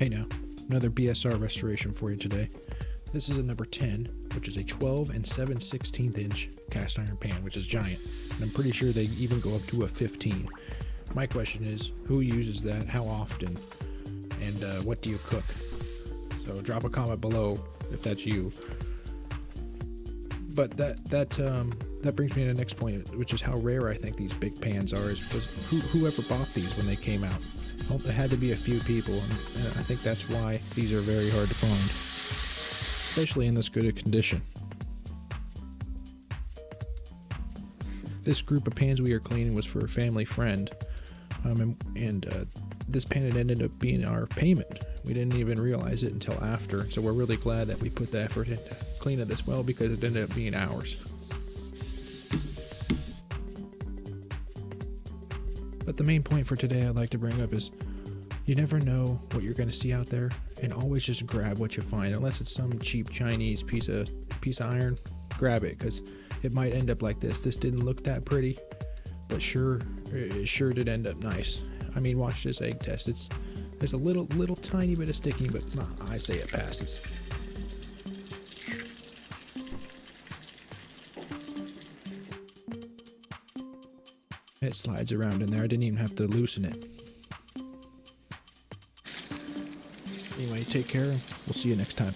Hey now, another BSR restoration for you today. This is a number 10, which is a 12 and 7/16 inch cast iron pan, which is giant. And I'm pretty sure they even go up to a 15. My question is, who uses that, how often, and what do you cook? So drop a comment below if that's you. But that brings me to the next point, which is how rare I think these big pans are. Is because whoever bought these when they came out? Well, there had to be a few people, and I think that's why these are very hard to find, especially in this good a condition. This group of pans we are cleaning was for a family friend, and this pan had ended up being our payment. We didn't even realize it until after, so we're really glad that we put the effort into cleaning this well because it ended up being ours. But the main point for today I'd like to bring up is you never know what you're going to see out there, and always just grab what you find. Unless it's some cheap Chinese piece of iron, grab it, because it might end up like this. This didn't look that pretty, but it sure did end up nice. I mean, watch this egg test. There's a little tiny bit of sticking, but I say it passes. It slides around in there. I didn't even have to loosen it. Anyway, take care. We'll see you next time.